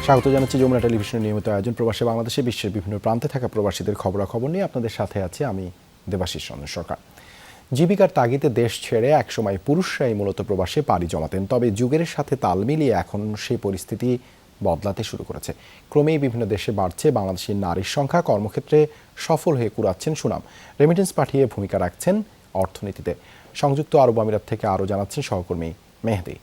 স্বাগত জানাচ্ছি যমুনা টেলিভিশনের নিয়মিত আয়োজন প্রবাসী বাংলাদেশে বিশ্বের বিভিন্ন প্রান্তে থাকা প্রবাসীদের খবরাখবর নিয়ে আপনাদের সাথে আছি আমি দেবাশিস চন্দ্র সরকার। জীবিকার তাগিদে দেশ ছেড়ে একসময় পুরুষরাই মূলত প্রবাসে পাড়ি জমাতেন, তবে যুগের সাথে তাল মিলিয়ে এখন সেই পরিস্থিতি বদলাতে শুরু করেছে। ক্রমেই বিভিন্ন দেশে বাড়ছে বাংলাদেশি নারীর সংখ্যা, কর্মক্ষেত্রে সফল হয়ে কুড়াচ্ছেন সুনাম, রেমিটেন্স পাঠিয়ে ভূমিকা রাখছেন অর্থনীতিতে। সংযুক্ত আরব আমিরাত থেকে আরও জানাচ্ছেন সহকর্মী মেহেদী।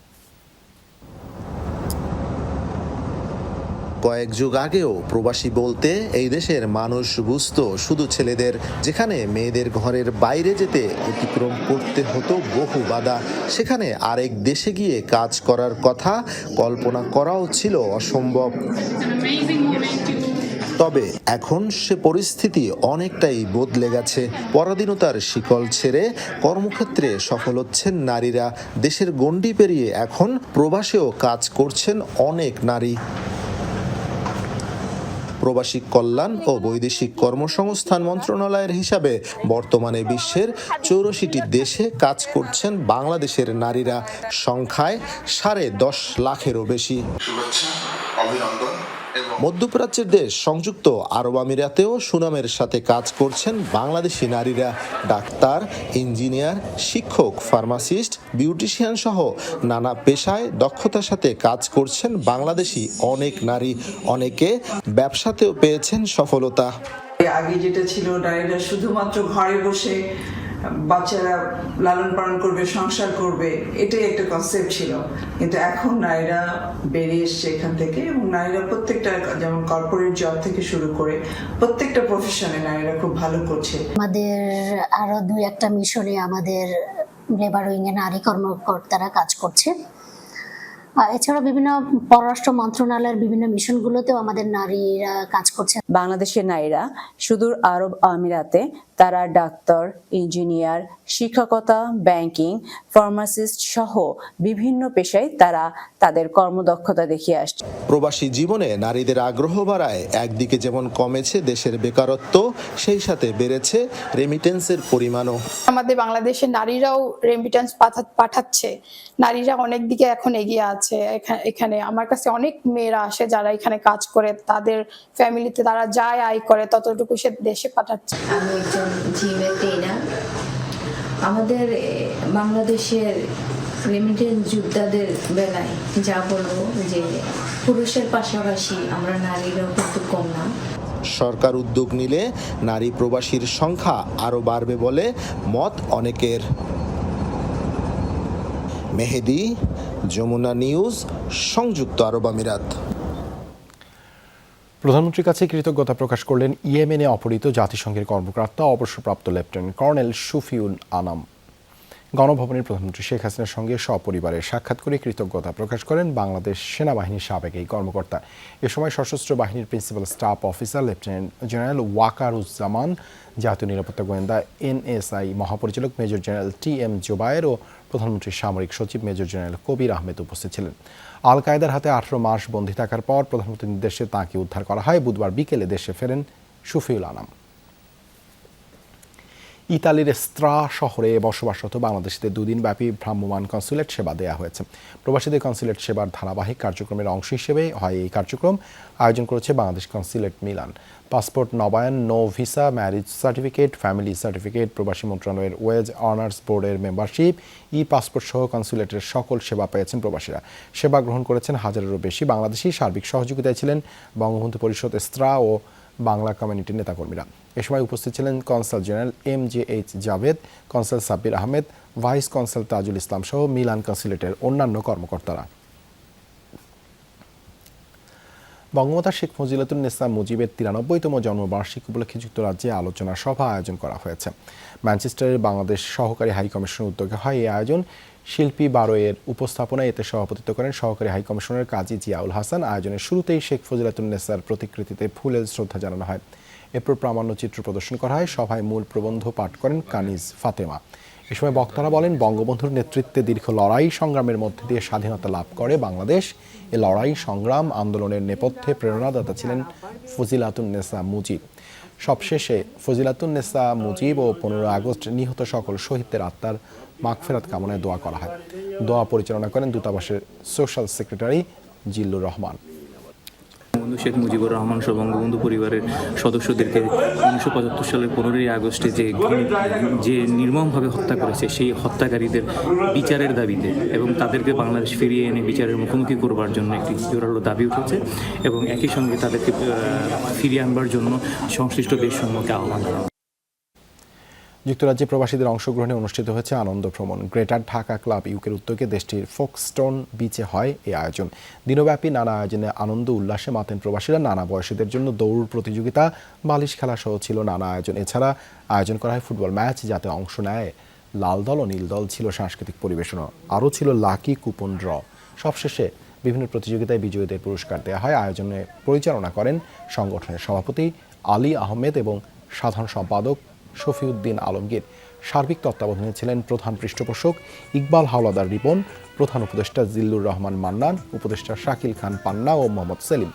কয়েক যুগ আগেও প্রবাসী বলতে এই দেশের মানুষ বুঝত শুধু ছেলেদের, যেখানে মেয়েদের ঘরের বাইরে যেতে অতিক্রম করতে হতো বহু বাধা। সেখানে আরেক দেশে গিয়ে কাজ করার কথা কল্পনা করাও ছিল অসম্ভব। তবে এখন সে পরিস্থিতি অনেকটাই বদলে গেছে। পরাধীনতার শিকল ছেড়ে কর্মক্ষেত্রে সফল হচ্ছেন নারীরা। দেশের গণ্ডি পেরিয়ে এখন প্রবাসেও কাজ করছেন অনেক নারী। প্রবাসী কল্যাণ ও বৈদেশিক কর্মসংস্থান মন্ত্রণালয়ের হিসাবে বর্তমানে বিশ্বের 84টি দেশে কাজ করছেন বাংলাদেশের নারীরা, সংখ্যায় 10.5 লাখেরও বেশি। মধ্যপ্রাচ্যের দেশ সংযুক্ত আরব আমিরাতেও সুনামের সাথে কাজ করছেন বাংলাদেশি নারীরা। ডাক্তার, ইঞ্জিনিয়ার, শিক্ষক, ফার্মাসিস্ট, বিউটিশিয়ান সহ নানা পেশায় দক্ষতার সাথে কাজ করছেন বাংলাদেশি অনেক নারী। অনেকে ব্যবসাতেও পেয়েছেন সফলতা। আগে যেটা ছিল নারীরা শুধুমাত্র ঘরে বসে বাচ্চারা লালন পালন করবে, সংসার করবে, এটাই একটা কনসেপ্ট ছিল। কিন্তু এখন নারীরা বেরিয়ে এসছে এখান থেকে, এবং নারীরা প্রত্যেকটা, যেমন কর্পোরেট জব থেকে শুরু করে প্রত্যেকটা প্রফেশনে নারীরা খুব ভালো করছে। আমাদের আরো 2-1টা মিশনে আমাদের লেবার উইংয়ে নারী কর্মকর্তারা কাজ করছে। এছাড়া বিভিন্ন পররাষ্ট্র মন্ত্রণালয়ের বিভিন্ন মিশনগুলোতেও আমাদের নারীরা কাজ করছে। বাংলাদেশের নারীরা সুদূর আরব আমিরাতে তারা ডাক্তার, ইঞ্জিনিয়ার, শিক্ষকতা, ব্যাংকিং, ফার্মাসিস্ট সহ বিভিন্ন পেশায় তারা তাদের কর্মদক্ষতা দেখিয়ে আসছে। প্রবাসী জীবনে নারীদের আগ্রহ বাড়ায় একদিকে যেমন কমেছে দেশের বেকারত্ব, সেই সাথে বেড়েছে রেমিটেন্সের পরিমাণও। আমাদের বাংলাদেশের নারীরাও রেমিটেন্স পাঠাচ্ছে। নারীরা অনেক দিকে এখন এগিয়ে আছে। এখানে আমার কাছে অনেক মেয়েরা আসে যারা এখানে কাজ করে, তাদের ফ্যামিলিতে তারা যায় আয় করে ততটুকু সে দেশে পাঠাচ্ছে। আমি একজন জিমের ট্রেনার। আমাদের বাংলাদেশের রেমিটেন্স যোদ্ধাদের বেলায় যা বলবো যে পুরুষের পাশাপাশি আমরা নারীরাও কিন্তু কম না। সরকার উদ্যোগ নিলে নারী প্রবাসীর সংখ্যা আরও বাড়বে বলে মত অনেকের। মেহেদী, যমুনা নিউজ, সংযুক্ত আরব আমিরাত। প্রধানমন্ত্রীর কাছে কৃতজ্ঞতা প্রকাশ করলেন ইয়েমেনে অপহৃত জাতিসংঘের কর্মকর্তা অবসরপ্রাপ্ত লেফটেন্যান্ট কর্নেল শফিউল আনাম। গণভবনের প্রধানমন্ত্রী শেখ হাসিনার সঙ্গে সপরিবারে সাক্ষাৎ করে কৃতজ্ঞতা প্রকাশ করেন বাংলাদেশ সেনাবাহিনীর সাবেক এই কর্মকর্তা। এ সময় সশস্ত্র বাহিনীর principal staff officer lieutenant general Wakeruzzaman, জাতীয় নিরাপত্তা গোয়েন্দা NSI মহাপরিচালক মেজর জেনারেল TM জোবায়ের ও প্রধানমন্ত্রীর সামরিক সচিব মেজর জেনারেল কবির আহমেদ উপস্থিত ছিলেন। আল কায়েদার হাতে 18 মাস বন্দী থাকার পর প্রধানমন্ত্রীর নির্দেশে তাঁকে উদ্ধার করা হয়। বুধবার বিকেলে দেশে ফেরেন শফিউল আনাম। ইতালির স্ত্রা শহরে বসবাসরত বাংলাদেশিদের 2 দিনব্যাপী ভ্রাম্যমাণ কনসুলেট সেবা দেওয়া হয়েছে। প্রবাসীদের কনসুলেট সেবার ধারাবাহিক কার্যক্রমের অংশ হিসেবে হয় এই কার্যক্রম আয়োজন করেছে বাংলাদেশ কনসুলেট মিলান। পাসপোর্ট নবায়ন, no visa, marriage certificate, family certificate, প্রবাসী মন্ত্রণালয়ের ওয়েজ আর্নার্স বোর্ডের মেম্বারশিপ, পাসপোর্ট সহ কনসুলেটের সকল সেবা পেয়েছেন প্রবাসীরা। সেবা গ্রহণ করেছেন হাজারেরও বেশি বাংলাদেশি। সার্বিক সহযোগিতায় ছিলেন বঙ্গবন্ধু পরিষদ স্ত্রা ও বাংলা কমিউনিটির নেতাকর্মীরা। এ সময় উপস্থিত ছিলেন consul general MJH Javed, consul Sabbir Ahmed, vice consul Tajul Islam সহ মিলান কনসুলেটের অন্যান্য কর্মকর্তারা। বঙ্গমাতা শেখ ফজিলাতুন্নেসা মুজিবের 93তম জন্মবার্ষিকী উপলক্ষে যুক্তরাজ্যে আলোচনা সভা আয়োজন করা হয়েছে। ম্যানচেস্টারের বাংলাদেশ সহকারী হাইকমিশনের উদ্যোগে হয় এই আয়োজন। শিল্পী বারোয়ের উপস্থাপনায় এতে সভাপতিত্ব করেন সহকারী হাইকমিশনার কাজী জিয়াউল হাসান। আয়োজনের শুরুতেই শেখ ফজিলাতুন্নেসার প্রতিকৃতিতে ফুলের শ্রদ্ধা জানানো হয়। এরপর প্রামাণ্য চিত্র প্রদর্শন করা হয়। সভায় মূল প্রবন্ধ পাঠ করেন কানিজ ফাতেমা। এ সময় বক্তারা বলেন, বঙ্গবন্ধুর নেতৃত্বে দীর্ঘ লড়াই সংগ্রামের মধ্যে দিয়ে স্বাধীনতা লাভ করে বাংলাদেশ। এ লড়াই সংগ্রাম আন্দোলনের নেপথ্যে প্রেরণাদাতা ছিলেন ফজিলাতুন্নেসা মুজিব। সবশেষে ফজিলাতুন্নেসা মুজিব ও 15 আগস্ট নিহত সকল শহীদদের আত্মার মাগফিরাত কামনায় দোয়া করা হয়। দোয়া পরিচালনা করেন দূতাবাসের সোশ্যাল সেক্রেটারি জিল্লুর রহমান। বঙ্গবন্ধু শেখ মুজিবুর রহমান সহ বঙ্গবন্ধু পরিবারের সদস্যদেরকে 1975 সালের 15ই আগস্টে যে নির্মমভাবে হত্যা করেছে সেই হত্যাকারীদের বিচারের দাবিতে এবং তাদেরকে বাংলাদেশ ফিরিয়ে এনে বিচারের মুখোমুখি করবার জন্য একটি জোরালো দাবি উঠেছে এবং একই সঙ্গে তাদেরকে ফিরিয়ে আনবার জন্য সংশ্লিষ্ট দেশসমূহকে আহ্বান জানানো। যুক্তরাজ্যে প্রবাসীদের অংশগ্রহণে অনুষ্ঠিত হয়েছে আনন্দ ভ্রমণ। গ্রেটার ঢাকা ক্লাব ইউকের উদ্যোগে দেশটির ফোকস্টোন বিচে হয় এই আয়োজন। দিনব্যাপী নানা আয়োজনে আনন্দ উল্লাসে মাতেন প্রবাসীরা। নানা বয়সীদের জন্য দৌড় প্রতিযোগিতা, বালিশ খেলা সহ ছিল নানা আয়োজন। এছাড়া আয়োজন করা হয় ফুটবল ম্যাচ, যাতে অংশ নেয় লাল দল ও নীল দল। ছিল সাংস্কৃতিক পরিবেশনা, আরও ছিল লাকি কুপন ড্র। সবশেষে বিভিন্ন প্রতিযোগিতায় বিজয়ীদের পুরস্কার দেওয়া হয়। আয়োজনে পরিচালনা করেন সংগঠনের সভাপতি আলী আহমেদ এবং সাধারণ সম্পাদক শফিউদ্দিন আলমগীর। সার্বিক তত্ত্বাবধানে ছিলেন প্রধান পৃষ্ঠপোষক ইকবাল হাওলাদার রিপন, প্রধান উপদেষ্টা জিল্লুর রহমান মান্নান, উপদেষ্টা শাকিল খান পান্না ও মোহাম্মদ সেলিম।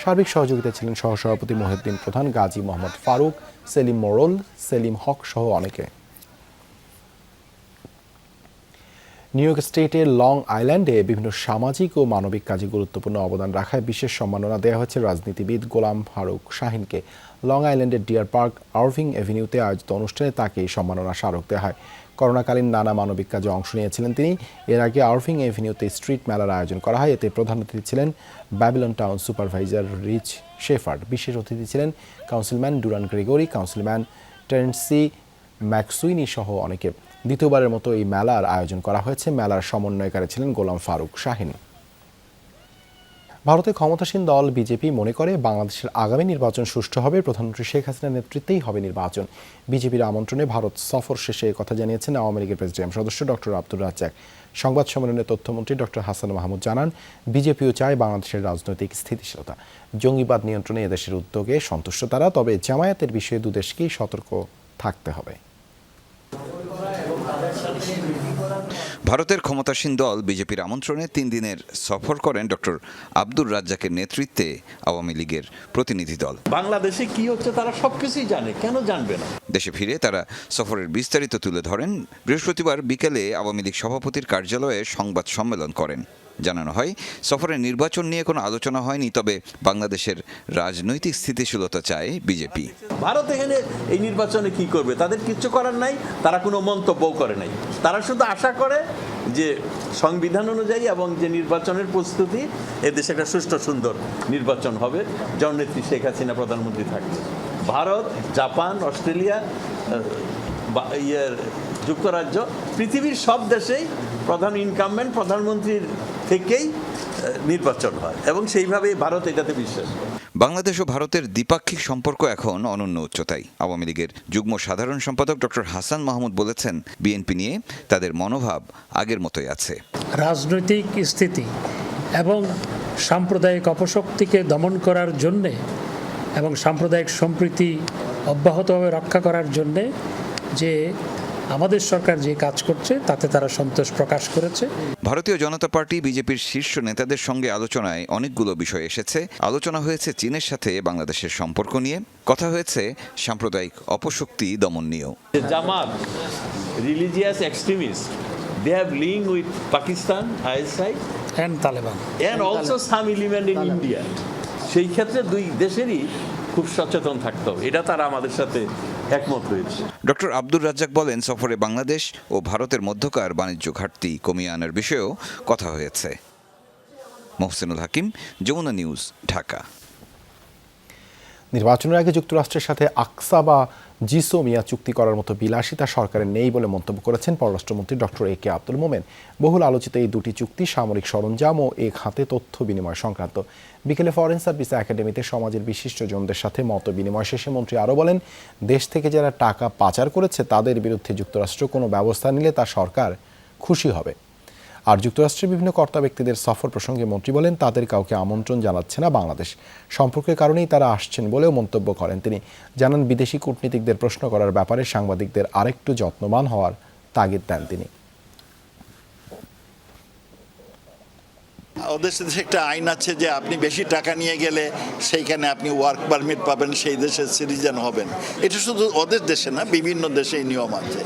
সার্বিক সহযোগিতায় ছিলেন সহসভাপতি মহিউদ্দিন প্রধান, গাজী মোহাম্মদ ফারুক, সেলিম মোড়ল, সেলিম হক সহ অনেকে। নিউ ইয়র্ক স্টেটের লং আইল্যান্ডে বিভিন্ন সামাজিক ও মানবিক কাজে গুরুত্বপূর্ণ অবদান রাখায় বিশেষ সম্মাননা দেওয়া হয়েছে রাজনীতিবিদ গোলাম ফারুক শাহিনকে। লং আইল্যান্ডের ডিয়ার পার্ক আরভিং এভিনিউতে আয়োজিত অনুষ্ঠানে তাকে এই সম্মাননা স্মারক দেওয়া হয়। করোনাকালীন নানা মানবিক কাজে অংশ নিয়েছিলেন তিনি। এর আগে আরভিং এভিনিউতে স্ট্রিট মেলার আয়োজন করা হয়। এতে প্রধান অতিথি ছিলেন Babylon town supervisor Rich Shepherd. বিশেষ অতিথি ছিলেন councilman Duran Gregory, councilman Terrence McSweeney সহ অনেকে। দ্বিতীয়বারের মতো এই মেলার আয়োজন করা হয়েছে। মেলার সমন্বয়কারী ছিলেন গোলাম ফারুক শাহিন। ভারতের ক্ষমতাসীন দল বিজেপি মনে করে বাংলাদেশের আগামী নির্বাচন সুষ্ঠু হবে, প্রধানমন্ত্রী শেখ হাসিনার নেতৃত্বেই হবে নির্বাচন। বিজেপির আমন্ত্রণে ভারত সফর শেষে কথা জানিয়েছেন আওয়ামী লীগের প্রেসিডিয়াম সদস্য ডক্টর আব্দুর রাজ্জাক। সংবাদ সম্মেলনে তথ্যমন্ত্রী ডক্টর হাসান মাহমুদ জানান, বিজেপিও চায় বাংলাদেশের রাজনৈতিক স্থিতিশীলতা। জঙ্গিবাদ নিয়ন্ত্রণে এদেশের উদ্যোগে সন্তুষ্ট তারা, তবে জামায়াতের বিষয়ে দুদেশকেই সতর্ক থাকতে হবে। ভারতের ক্ষমতাসীন দল বিজেপির আমন্ত্রণে 3 দিনের সফর করেন ডক্টর আব্দুর রাজ্জাকের নেতৃত্বে আওয়ামী লীগের প্রতিনিধি দল। বাংলাদেশে কি হচ্ছে তারা সবকিছুই জানে, কেন জানবে না? দেশে ফিরে তারা সফরের বিস্তারিত তুলে ধরেন। বৃহস্পতিবার বিকেলে আওয়ামী লীগ সভাপতির কার্যালয়ে সংবাদ সম্মেলন করেন। জানানো হয়, সফরের নির্বাচন নিয়ে কোনো আলোচনা হয়নি, তবে বাংলাদেশের রাজনৈতিক স্থিতিশীলতা চায় বিজেপি। ভারত এখানে এই নির্বাচনে কি করবে তাদের কিচ্ছু করার নাই, তারা কোনো মন্তব্য করে নাই। তারা শুধু আশা করে যে সংবিধান অনুযায়ী এবং যে নির্বাচনের প্রস্তুতি, এদেশে একটা সুষ্ঠু সুন্দর নির্বাচন হবে, জননেত্রী শেখ হাসিনা প্রধানমন্ত্রী থাকবে। ভারত, জাপান, অস্ট্রেলিয়া, যুক্তরাজ্য, পৃথিবীর সব দেশেই প্রধান ইনকামবেন্ট প্রধানমন্ত্রীর থেকেই নির্বাচন হয় এবং সেইভাবেই ভারত এটাতে বিশ্বাস করে। বাংলাদেশ ও ভারতের দ্বিপাক্ষিক সম্পর্ক এখন অনন্য উচ্চতায়। আওয়ামী লীগের যুগ্ম সাধারণ সম্পাদক ডক্টর হাসান মাহমুদ বলেছেন, বিএনপি নিয়ে তাদের মনোভাব আগের মতোই আছে। রাজনৈতিক স্থিতি এবং সাম্প্রদায়িক অপশক্তিকে দমন করার জন্যে এবং সাম্প্রদায়িক সম্প্রীতি অব্যাহতভাবে রক্ষা করার জন্যে যে আমাদের সরকার যে কাজ করছে তাতে তারা সন্তোষ প্রকাশ করেছে। ভারতীয় জনতা পার্টি বিজেপির শীর্ষ নেতাদের সঙ্গে আলোচনায় অনেকগুলো বিষয় এসেছে। আলোচনা হয়েছে চীনের সাথে বাংলাদেশের সম্পর্ক নিয়ে, কথা হয়েছে সাম্প্রদায়িক অপশক্তি দমন নিয়েও। Jamaat religious extremist, they have link with Pakistan, ISI and Taliban and also some element in India. সেই ক্ষেত্রে দুই দেশেরই খুব সচেতন থাকতে হবে, এটা তারা আমাদের সাথে একমত হয়েছে। ডক্টর আব্দুর রাজ্জাক বলেন, সফরে বাংলাদেশ ও ভারতের মধ্যকার বাণিজ্য ঘাটতি কমিয়ে আনার বিষয়েও কথা হয়েছে। মোহসেনুল হাকিম, যমুনা নিউজ, ঢাকা। নির্বাচনের আগে যুক্তরাষ্ট্রের সাথে আকসা বা জিসোমিয়া চুক্তি করার মতো বিলাসিতা সরকারের নেই বলে মন্তব্য করেছেন পররাষ্ট্রমন্ত্রী ডক্টর এ কে আব্দুল মোমেন। বহুল আলোচিত এই দুটি চুক্তি সামরিক সরঞ্জাম ও এক হাতে তথ্য বিনিময় সংক্রান্ত। বিকেলে ফরেন সার্ভিস একাডেমিতে সমাজের বিশিষ্টজনদের সাথে মত বিনিময় শেষে মন্ত্রী আরও বলেন, দেশ থেকে যারা টাকা পাচার করেছে তাদের বিরুদ্ধে যুক্তরাষ্ট্র কোনো ব্যবস্থা নিলে তা সরকার খুশি হবে। আর যুক্তরাষ্ট্রের বিভিন্ন কর্তা ব্যক্তিদের সফর প্রসঙ্গে মন্ত্রী বলেন, তাদের কাউকে আমন্ত্রণ জানাচ্ছে না বাংলাদেশ, সম্পর্কের কারণেই তারা আসছেন বলেও মন্তব্য করেন তিনি। জানান, বিদেশি কূটনীতিকদের প্রশ্ন করার ব্যাপারে সাংবাদিকদের আরেকটু যত্নবান হওয়ার তাগিদ দেন তিনি। ওদের সাথে একটা আইন আছে যে আপনি বেশি টাকা নিয়ে গেলে সেইখানে আপনি ওয়ার্ক পারমিট পাবেন, সেই দেশের সিটিজেন হবেন। এটা শুধু ওদের দেশে না, বিভিন্ন দেশে এই নিয়ম আছে।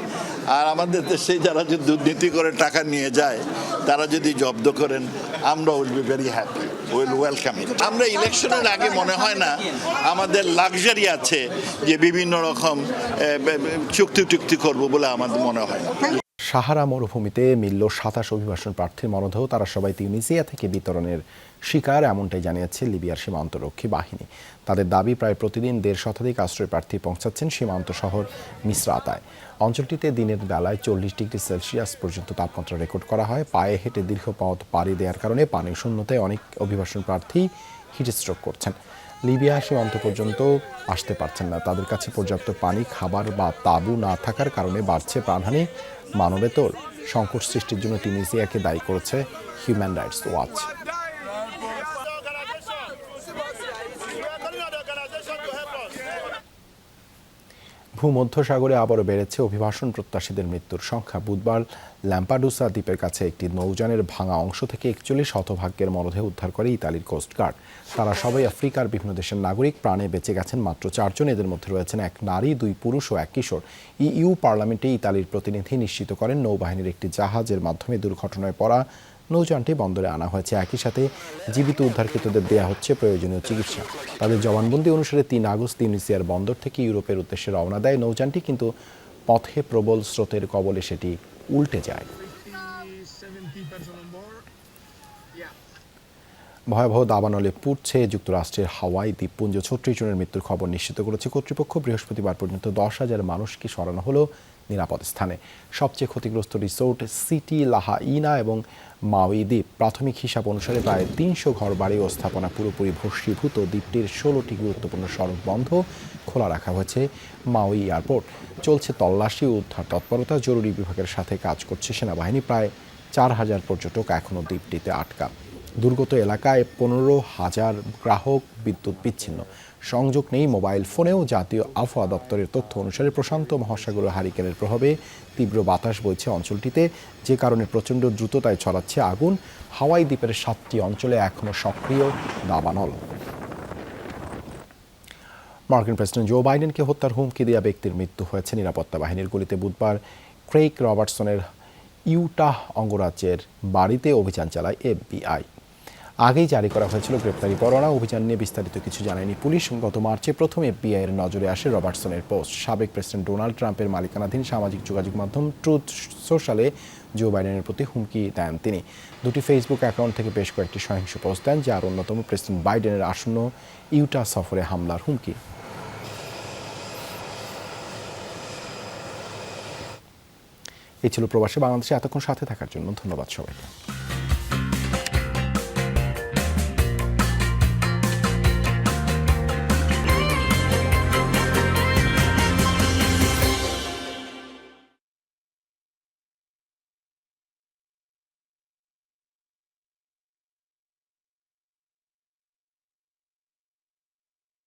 আর আমাদের দেশে যারা যদি দুর্নীতি করে টাকা নিয়ে যায়, তারা যদি জব্দ করেন, আমরা will be very happy, will welcome ইট। আমরা ইলেকশনের আগে মনে হয় না আমাদের লাক্সারি আছে যে বিভিন্ন রকম চুক্তি করব বলে আমাদের মনে হয় না। সাহারা মরুভূমিতে মিলল 27 অভিবাসন প্রার্থীর মরদেহ। তারা সবাই তিউনিসিয়া থেকে বিতরণের শিকার, এমনটাই জানিয়েছে লিবিয়ার সীমান্তরক্ষী বাহিনী। তাদের দাবি, প্রায় প্রতিদিন 1.5 শতাধিক আশ্রয় প্রার্থী পৌঁছাচ্ছেন সীমান্ত শহর মিসরাতায়। অঞ্চলটিতে দিনের বেলায় 40 ডিগ্রি সেলসিয়াস পর্যন্ত তাপমাত্রা রেকর্ড করা হয়। পায়ে হেঁটে দীর্ঘ পথ পাড়ি দেওয়ার কারণে পানির শূন্যতায় অনেক অভিবাসন প্রার্থী হিটস্ট্রোক করছেন। লিবিয়া সীমান্ত পর্যন্ত আসতে পারছেন না। তাদের কাছে পর্যাপ্ত পানি, খাবার বা তাঁবু না থাকার কারণে বাড়ছে প্রাণহানি। মানবেতর সংকট সৃষ্টির জন্য তিউনিসিয়াকে দায়ী করেছে হিউম্যান রাইটস ওয়াচ। ভূমধ্যসাগরে আবারও বেড়েছে অভিবাসন প্রত্যাশীদের মৃত্যুর সংখ্যা। বুধবার ল্যাম্পাডুসা দ্বীপের কাছে একটি নৌযানের ভাঙা অংশ থেকে 41 হতভাগ্যের মরদেহ উদ্ধার করে ইতালির কোস্টগার্ড। তারা সবাই আফ্রিকার বিভিন্ন দেশের নাগরিক। প্রাণে বেঁচে গেছেন মাত্র 4 জন। এদের মধ্যে রয়েছেন 1 নারী, 2 পুরুষ ও 1 কিশোর। ইইউ পার্লামেন্টে ইতালির প্রতিনিধি নিশ্চিত করেন নৌবাহিনীর একটি জাহাজের মাধ্যমে দুর্ঘটনায় পড়া নৌযানটি বন্দরে আনা হয়েছে। একই সাথে জীবিত উদ্ধারকৃতদের দেয়া হচ্ছে প্রয়োজনীয় চিকিৎসা। তাদের জবানবন্দি অনুসারে 3 আগস্ট তিউনিসিয়ার বন্দর থেকে ইউরোপের উদ্দেশ্যে রওনা দেয় নৌযানটি, কিন্তু পথে প্রবল স্রোতের কবলে সেটি উল্টে যায়। ভয়াবহ দাবানলে পুড়ছে যুক্তরাষ্ট্রের হাওয়াই দ্বীপপুঞ্জ। 36 জনের মৃত্যুর খবর নিশ্চিত করেছে কর্তৃপক্ষ। বৃহস্পতিবার পর্যন্ত 10,000 মানুষকে সরানো হলো নিরাপদ স্থানে। সবচেয়ে ক্ষতিগ্রস্ত রিসোর্ট সিটি লাহাইনা এবং মাউই দ্বীপ। প্রাথমিক হিসাব অনুসারে প্রায় 300 ঘরবাড়ি ও স্থাপনা পুরোপুরি ভস্মীভূত। দ্বীপটির 16টি গুরুত্বপূর্ণ সড়ক বন্ধ, খোলা রাখা হয়েছে মাউই এয়ারপোর্ট। চলছে তল্লাশি ও উদ্ধার তৎপরতা। জরুরি বিভাগের সাথে কাজ করছে সেনাবাহিনী। প্রায় 4000 পর্যটক এখনও দ্বীপটিতে আটকা। দুর্গত এলাকায় 15,000 গ্রাহক বিদ্যুৎ বিচ্ছিন্ন। সংযোগ নেই মোবাইল ফোনেও। জাতীয় আবহাওয়া দপ্তরের তথ্য অনুসারে প্রশান্ত মহাসাগরীয় হারিকেনের প্রভাবে তীব্র বাতাস বইছে অঞ্চলটিতে, যে কারণে প্রচণ্ড দ্রুততায় ছড়াচ্ছে আগুন। হাওয়াই দ্বীপের 7টি অঞ্চলে এখনও সক্রিয় দাবানল। মার্কিন প্রেসিডেন্ট জো বাইডেনকে হত্যার হুমকি দেওয়া ব্যক্তির মৃত্যু হয়েছে নিরাপত্তা বাহিনীর গুলিতে। বুধবার ক্রেইগ রবার্টসনের ইউটাহ অঙ্গরাজ্যের বাড়িতে অভিযান চালায় FBI। আগেই জারি করা হয়েছিল গ্রেপ্তারি পরোয়ানা। অভিযান নিয়ে বিস্তারিত কিছু জানায়নি পুলিশ। গত মার্চে প্রথম FBI এর নজরে আসে রবার্টসনের পোস্ট। সাবেক প্রেসিডেন্ট ডোনাল্ড ট্রাম্পের মালিকানাধীন সামাজিক যোগাযোগ মাধ্যম ট্রুথ সোশ্যালে জো বাইডেনের প্রতি হুমকি দেন তিনি। 2টি ফেসবুক অ্যাকাউন্ট থেকে বেশ কয়েকটি সহিংস পোস্ট দেন, যার অন্যতম প্রেসিডেন্ট বাইডেনের আসন্ন ইউটা সফরে হামলার হুমকি। এই ছিল প্রবাসী বাংলাদেশে এতক্ষণ সাথে থাকার জন্য ধন্যবাদ সবাইকে।